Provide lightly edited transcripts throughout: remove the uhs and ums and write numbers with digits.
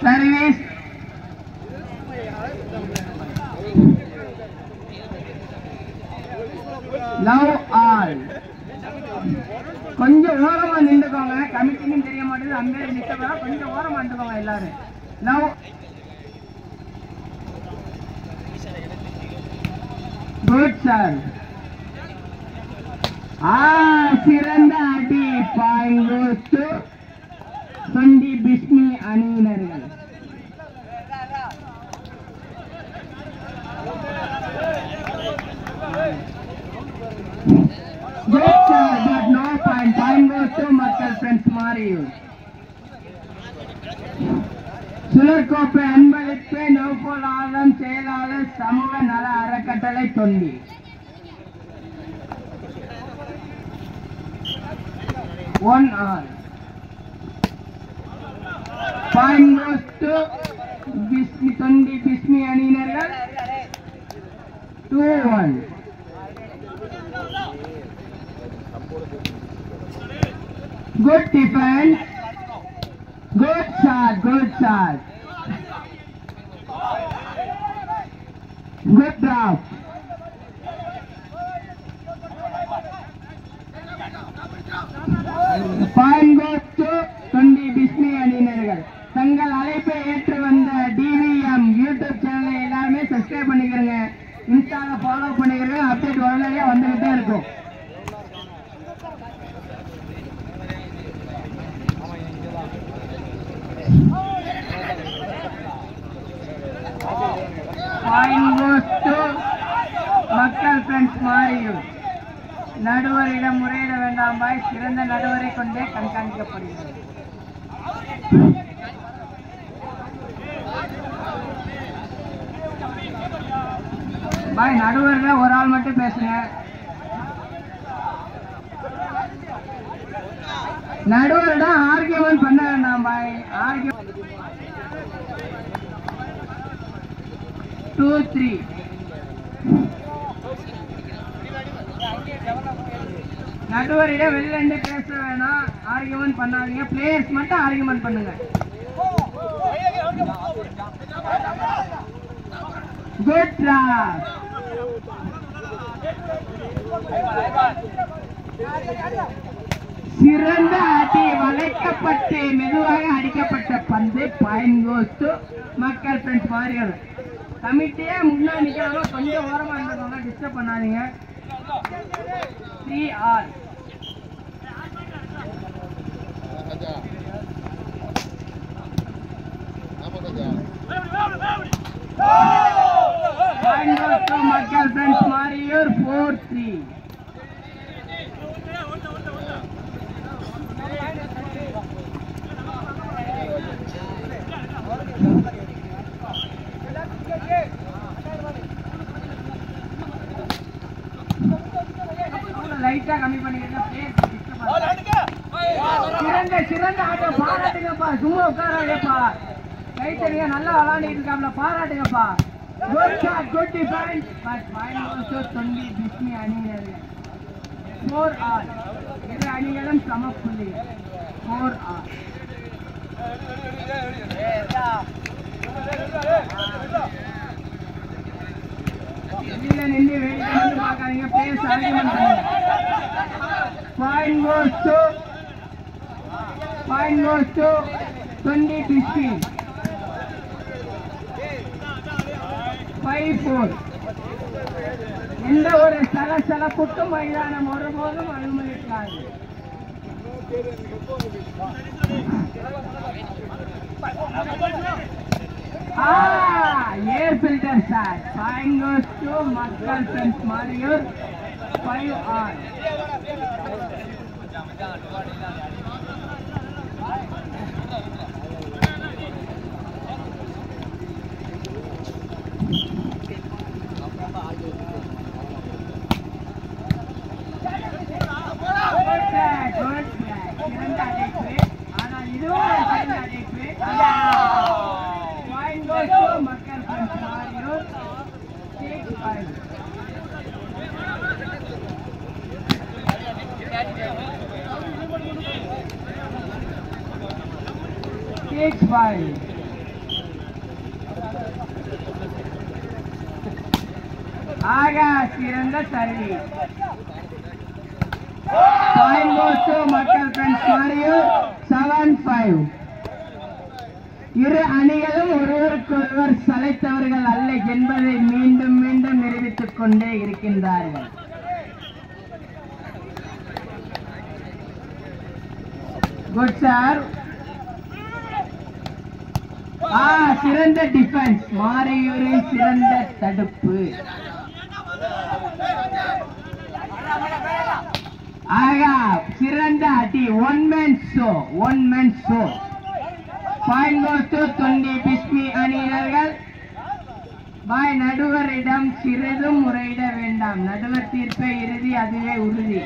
Service. Love all. கொஞ்சம் ஓரமா நின்றுக்கோங்க. கமிட்டின்னு தெரிய மாட்டேங்குது. அம்பேர் நிற்க கொஞ்சம் ஓரமா நின்றுக்கோங்க எல்லாரும். Love good sir. சிறந்த அடி பாயிண்ட் சொண்டி பிஸ்மி அணியினர்கள். Good sir, but no point. Point goes to Markel Friends Marius. சுழற்கோப்பை அன்பளிப்பை நோக்கோல் ஆதம் செயலாளர் சமூக நல அறக்கட்டளை Thondi. One all. Point goes to Bismi Thondi Bismi அணியினர்கள். 2-1. Good defense. Good shot. Good shot. Good drop. Point goes to Thondi Bismi அணியினர்கள். தங்கள் அழைப்பை ஏற்று வந்த டிவிஎம் யூடியூப் சேனலை எல்லாருமே சப்ஸ்கிரைப் பண்ணிக்கிறேங்க. இன்ஸ்டால ஃபாலோ பண்ணிக்கிறேங்க. அப்டேட் உடனடியா வந்துகிட்டே இருக்கும். Point goes to மக்கள் ஃப்ரெண்ட்ஸ் மாரியூர். நடுவரிடம் முறையிட வேண்டாம் பாய். சிறந்த நடுவரை கொண்டே கண்காணிக்கப்படுகிறது. பாய் நடுவர்ல ஒரு ஆள் மட்டும் பேசுங்க. நடுவரிடம் ஆர்கியூமெண்ட் பண்ண வேண்டாம் பாய். 2-3. நடுவரிடம் வெளியில இருந்து பேச வேணாம். ஆர்கியூமெண்ட் பண்ணாதீங்க. பிளேயர்ஸ் மட்டும் ஆர்கியூமெண்ட் பண்ணுங்க. Good drop. சிறந்த அடி. வளைக்கப்பட்டு மெதுவாக அடிக்கப்பட்ட பந்து. பாயிண்ட் கோஸ் டு மக்கள் ஃப்ரெண்ட்ஸ் மாரியர். கமிட்டியே முன்னாடி நிற்கிறாங்க. கொஞ்சம் ஓரமா இருந்தவங்க டிஸ்டர்ப் பண்ணாதீங்க. 3 all. Point goes to மக்கள் ஃப்ரெண்ட்ஸ் மாரியர். 4-3. லைட்டா கம்மி பண்ணிக்கிறேன். சிறந்த ஆட்டம் பாராட்டுங்கப்பா. சும்மா உட்காராங்கப்பா. கை தனியா நல்லா விளையாண்டிட்டு இருக்காப்ல. பாராட்டுங்கப்பா. Good shot. Good defence. But point goes to Thondi Bismi அணியினர்கள். 4 all. இரு அணிகளும் சம புள்ளி. 4 all. வெளியில நின்று வெளியில நின்று பார்க்காதீங்க. பிளேயர்ஸ் ஆர்கியூமெண்ட் பண்ணுங்க. Point goes to Thondi Bismi. 5-4. எந்த ஒரு சலசலப்புக்கும் மைதானம் ஒருபோதும் அனுமதிக்காது. Air filter shot. Point goes to மக்கள் ஃப்ரெண்ட்ஸ் மாரியூர். 5 all. ஆனால் இதுவும் பாயிண்ட் கோஸ் டு மக்கள் ஃப்ரெண்ட்ஸ் மாரியூர். 6-5. 6-5. ஆகா சிறந்த சர்வீஸ். பாயிண்ட் கோஸ் டு மக்கள் ஃப்ரெண்ட்ஸ் மாரியூர் 7-5. இரு அணிகளும் ஒருவருக்கொருவர் சளைத்தவர்கள் அல்ல என்பதை மீண்டும் மீண்டும் நிரூபித்துக் கொண்டே இருக்கின்றார்கள். Good sir. சிறந்த டிஃபென்ஸ் மாரியூரின் சிறந்த தடுப்பு. ஆகா சிறந்த அடி. One man show. Point goes to Thondi Bismi அணியினர்கள். பாய் நடுவரிடம் சிறிதும் முறையிட வேண்டாம். நடுவர் தீர்ப்பை இறுதி, அதுவே உறுதி.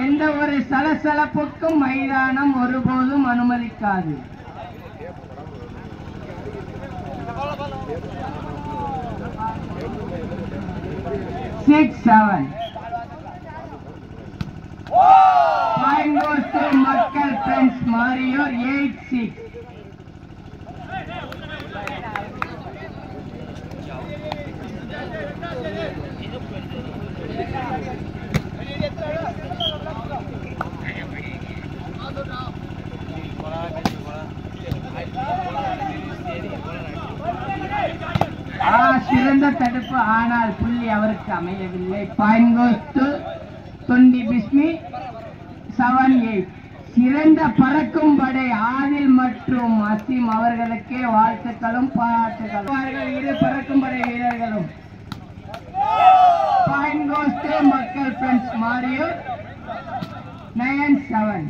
எந்த ஒரு சலசலப்புக்கும் மைதானம் ஒருபோதும் அனுமதிக்காது. 6-7. Point goes to மக்கள் ஃப்ரெண்ட்ஸ் மாரியூர் 8-6. சிறந்த தடுப்பு, ஆனால் புள்ளி அவருக்கு அமையவில்லை. Point goes to Thondi Bismi 7-8. சிறந்த பறக்கும் படை ஆதில் மற்றும் அசீம் அவர்களுக்கே வாழ்த்துக்களும் பாராட்டுகளும். இரு பறக்கும் படை வீரர்களும். பாயிண்ட் கோஸ் டு மக்கள் ஃப்ரெண்ட்ஸ் மாரியூர் 9-7.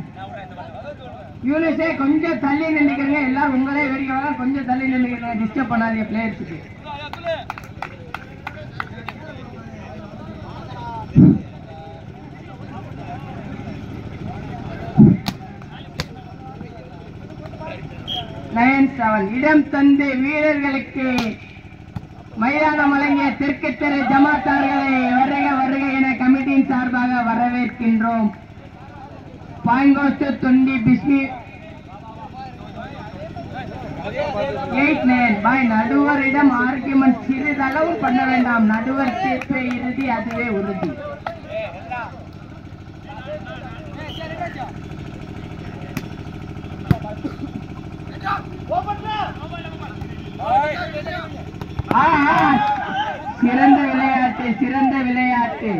யூனிஸே கொஞ்சம் தள்ளி நின்றுக்கிறீங்க. எல்லாரும் உங்களே வெறிக்க கொஞ்சம் தள்ளி நின்றுக்கிறீங்க. டிஸ்டர்ப் பண்ணாதீங்க பிளேயர்ஸுக்கு. இடம் தந்து வீரர்களுக்கு மைதானம் வழங்கிய தெற்கு தெரு ஜமாத்தார்களை வருக வருக என கமிட்டியின் சார்பாக வரவேற்கின்றோம். Point goes to Thondi Bismi 8-9. பாய் நடுவரிடம் ஆர்குமெண்ட் சிறிதளவு பண்ண வேண்டாம். நடுவர் தீர்ப்பை இறுதி, அதுவே உறுதி. சிறந்த விளையாட்டு.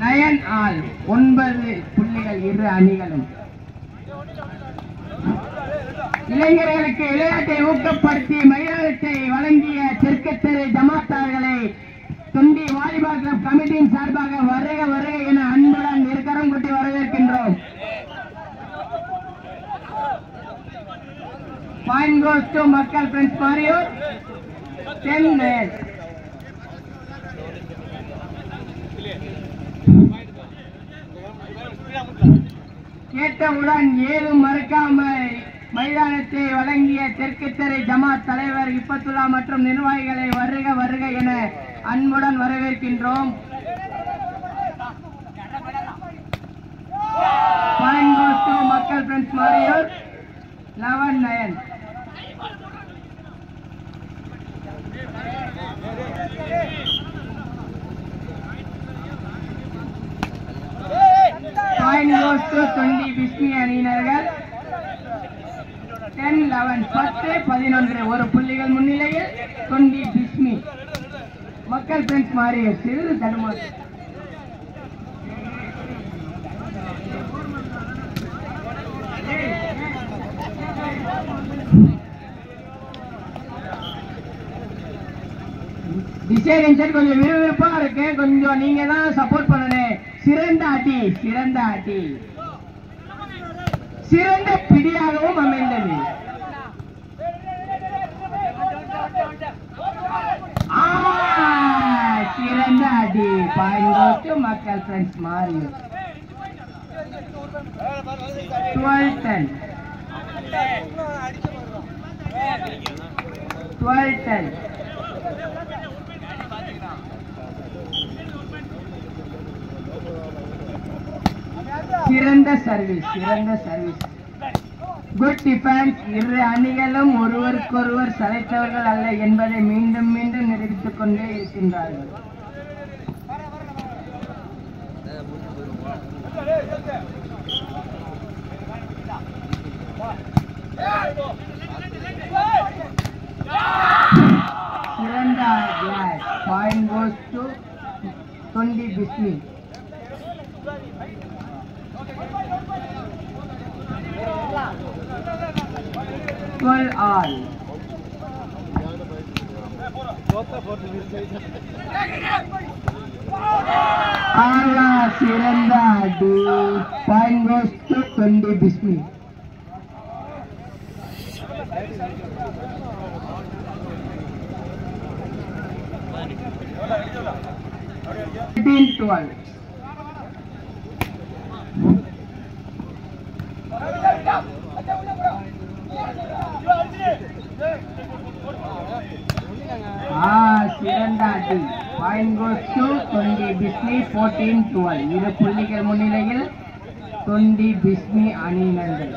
9-all. 9 புள்ளிகள் இரு அணிகளும். இளைஞர்களுக்கு விளையாட்டை ஊக்கப்படுத்தி மைதானத்தை வழங்கிய தெற்கு தெரு ஜமாத்தார்களை தொண்டி வாலிபால் கிளப் கமிட்டியின் சார்பாக வருக வருக என அன்புடன் இருக்கரம் கொட்டி வரவேற்கின்றோம். பாயிண்ட் கோஸ் டு மக்கள் ஃப்ரெண்ட்ஸ் மாரியூர் 10-9. கேட்டவுடன் ஏதும் மறக்காமல் மைதானத்தை வழங்கிய தெற்கு தெரு ஜமாத் தலைவர் இப்பத்துல்லா மற்றும் நிர்வாகிகளை வருக வருக என அன்புடன் வரவேற்கின்றோம். பாயிண்ட் கோஸ் டு மக்கள் friends Mariyur 11-9. Point goes to Thondi Bismi அணியினர்கள் 10-11. 10-11 ஒரு புள்ளிகள் முன்னிலையில் தொண்டி பிஸ்மி. மக்கள் ஃப்ரெண்ட்ஸ் மாரியூர் சிறிது தடுமாறு. டிசைன் கொஞ்சம் விறுவிறுப்பா இருக்கு. கொஞ்சம் நீங்க தான் சப்போர்ட் பண்ணணும். சிறந்த அடி, சிறந்த பிடியாகவும் அமைந்தது. சிறந்த அடி. பாயிண்ட் கோஸ் டு மக்கள் ஃப்ரெண்ட்ஸ் மாரியூர் 12-10. 12-10. சிறந்த சர்வீஸ் குட் டிஃபென்ஸ். இரு அணிகளும் ஒருவருக்கொருவர் சளைத்தவர்கள் அல்ல என்பதை மீண்டும் மீண்டும் நிரூபித்துக் கொண்டே இருக்கின்றார்கள். சிறந்த class. Point goes to Thondi Bismi. all. சிறந்த அடி. Point goes to Thondi Bismi. சிறந்த அடி. Point goes to Thondi Bismi. 14-12. இரு புள்ளிகள் முன்னிலையில் தொண்டி பிஸ்மி அணியினர்கள்.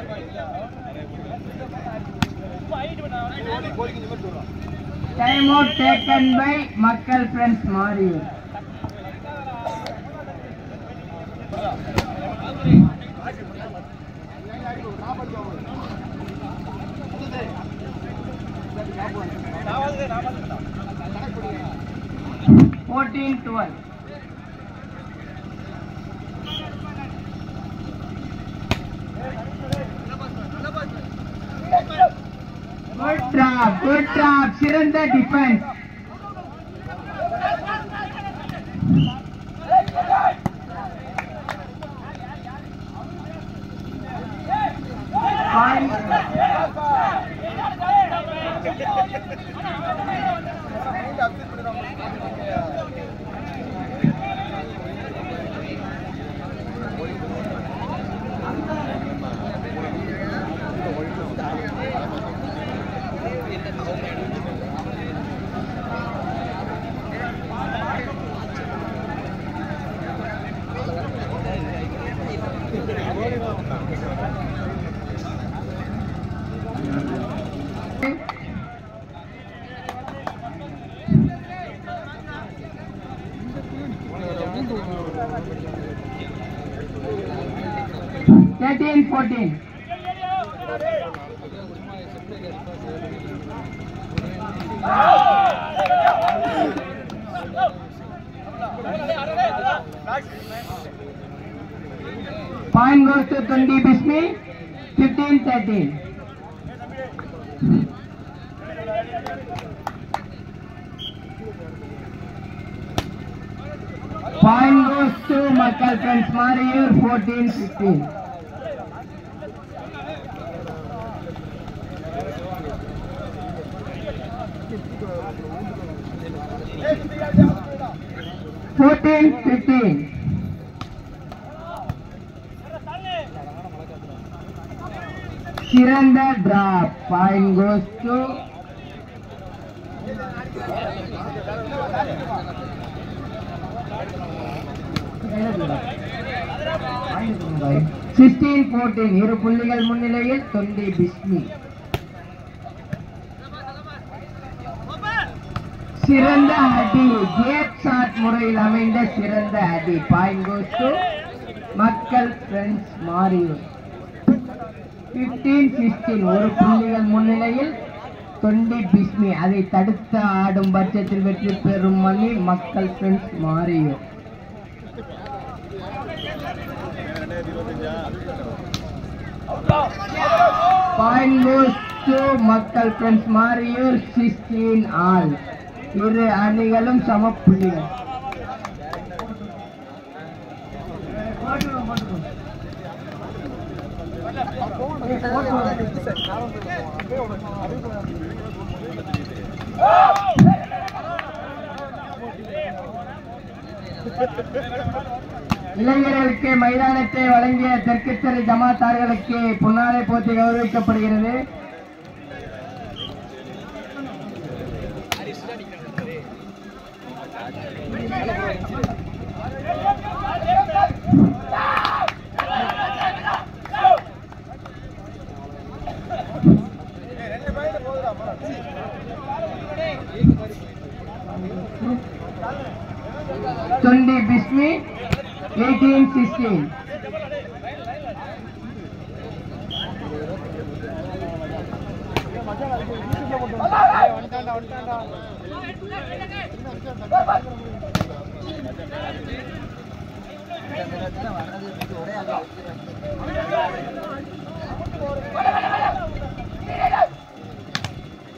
Time out taken by Makkal friends Mariyur. Good job. சிறந்த defence. Point goes to Tundi Bismi. 15-13. Point goes to Makkal Friends Mariyur. 14-15. Siranda drop. Point goes to (16-14). இரு புள்ளிகள் முன்னிலையில் தொண்டி பிஸ்மி. சிறந்த அடி. கேட் ஷாட் முறையில் அமைந்த சிறந்த அடி. பாயிண்ட் கோஸ் டு மக்கள் ஃப்ரெண்ட்ஸ் மாரியூர். 15-16. ஒரு புள்ளிகள் முன்னிலையில் தொண்டி பிஸ்மி. அதை தடுத்து ஆடும் பட்சத்தில் வெற்றி பெறும் அணி மக்கள் friends Mariyur. Point goes to மக்கள் ஃப்ரெண்ட்ஸ் மாரியூர். 16-all. இரு அணிகளும் சம புள்ளிகள். இளைஞர்களுக்கு மைதானத்தை வழங்கிய தெற்குத்தறை ஜமாத்தார்களுக்கு பொன்னாடை போட்டி கௌரவிக்கப்படுகிறது. 18-16.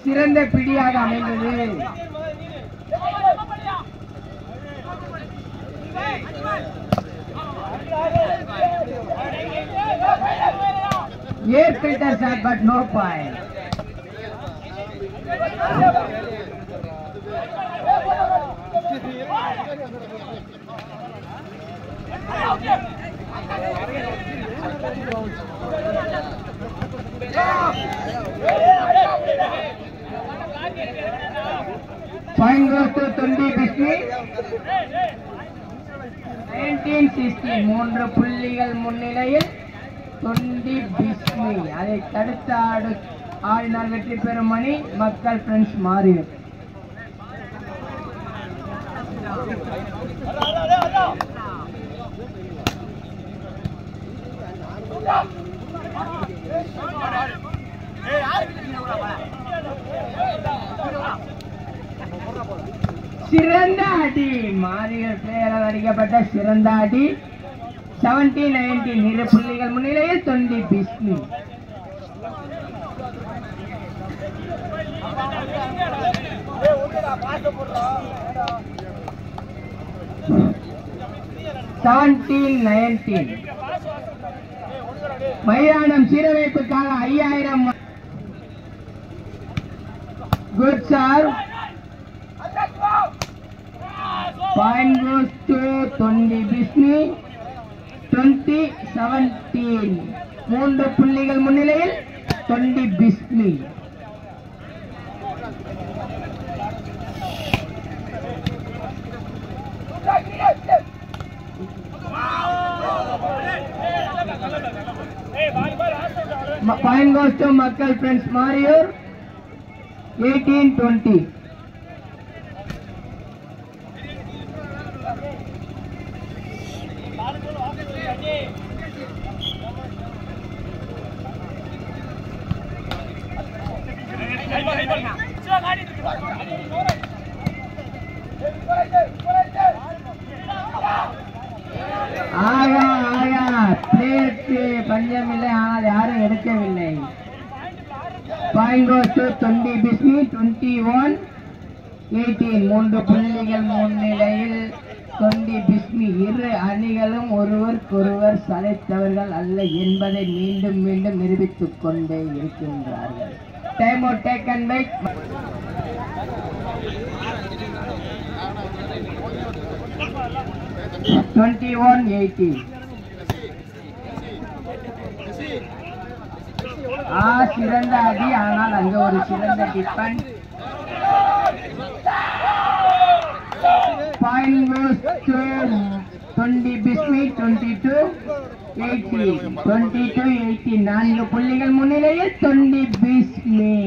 சிறந்த பிடியாக அமைந்தது. Air filter shot, but no point. Point goes to Tundi Bismi. 19-16. 3 புள்ளிகள் முன்னிலையில் துண்டி பிஸ்மி. அதை தடுத்த ஆடினால் வெற்றி பெறும் அணி மக்கள் ஃப்ரெண்ட்ஸ் மாறியது. சிறந்த அடி மாரியர் பிளேயரால் அடிக்கப்பட்ட சிறந்த அடி. 17-19. 2 புள்ளிகள் முன்னிலையில் துண்டி பிஸ்மி. மைதானம் சீரமைப்புக்காக 5000. Good sir. Point goes to Thondi Bismi. 20-17. 3 புள்ளிகள் முன்னிலையில் Thondi Bismi. Point goes to Makkal Friends Mariur. 18-20. பஞ்சமில்லை, ஆனால் யாரும் எடுக்கவில்லை. Point goes to Tundi Bismi. 21-18. 3 புள்ளிகள் முன்னிலையில் துண்டி பிஸ்மி. இரு அணிகளும் ஒருவருக்கொருவர் சளைத்தவர்கள் அல்ல என்பதை மீண்டும் மீண்டும் நிரூபித்துக் கொண்டே இருக்கின்றார்கள். Time out taken by 21-18. சிறந்த அடி, ஆனால் அங்கு ஒரு சிறந்த defence. Point goes to Tundi Bismi. 22-18. 22-18. 4 புள்ளிகள் முன்னிலையில் துண்டி பிஸ்மி.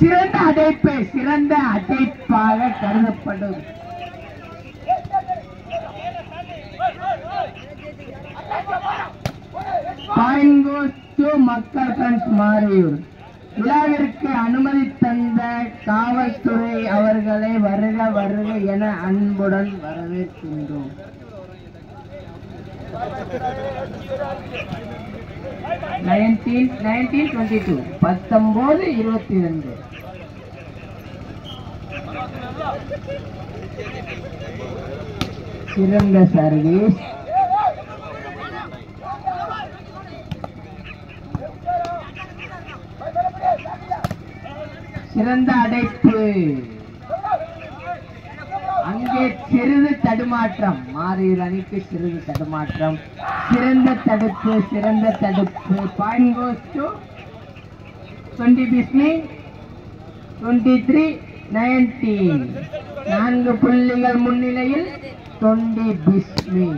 சிறந்த அடைப்பு, சிறந்த அடைப்பாக கருதப்படும். Point goes to மக்கள் ஃப்ரெண்ட்ஸ் மாரியூர். விழாவிற்கு அனுமதி தந்த காவல்துறை அவர்களை வருக வருக என அன்புடன் வரவேற்கின்றோம். 19-22. 19-22. சிறந்த சர்வீஸ். சிறந்த அடைப்பு. அங்கே சிறிது தடுமாற்றம். மாரியூர் அணிக்கு சிறிது தடுமாற்றம். சிறந்த தடுப்பு, சிறந்த தடுப்பு. Point goes to Tundi Bismi. 23-19. 4 புள்ளிகள் முன்னிலையில் Tundi Bismi.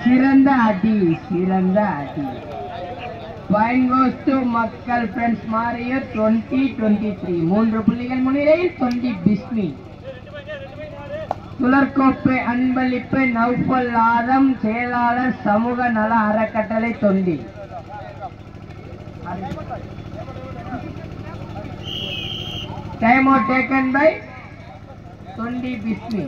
சிறந்த அடி பாயிண்ட் கோஸ் டு மக்கள் ஃப்ரெண்ட்ஸ் மாரியர் 2023 3 புள்ளிகள் முன்னிலையில் 20 பிஸ்மி. சுழற்கோப்பை அன்பளிப்பு நௌஃபல் ஆதம் செயலாளர் சமூக நல அறக்கட்டளை Thondi. Time out taken by 20 Bismi.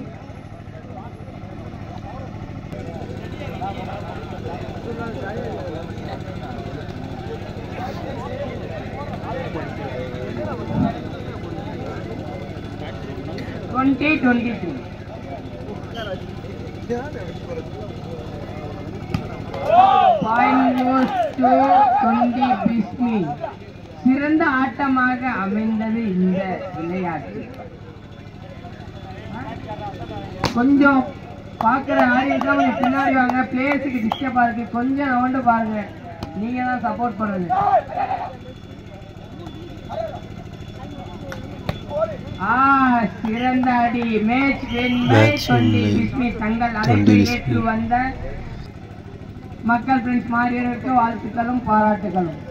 சிறந்த ஆட்டமாக அமைந்தது இந்த விளையாட்டு. கொஞ்சம் பாக்குற ஆடியன்ஸ் கொஞ்சம் பின்னாடி வாங்க, பிளேயர்ஸுக்கு டிஸ்டர்பா இருக்கு, கொஞ்சம் ரவுண்டு பாருங்க, நீங்க தான் சப்போர்ட் பண்ணுங்க. சிறந்த அடி மேட்ச் வின் பை 20 பிஸ்மி. தங்கள் அழைப்பை ஏற்று வந்த மக்கள் ஃப்ரெண்ட்ஸ் மாரியருக்கு வாழ்த்துக்களும் பாராட்டுகளும்.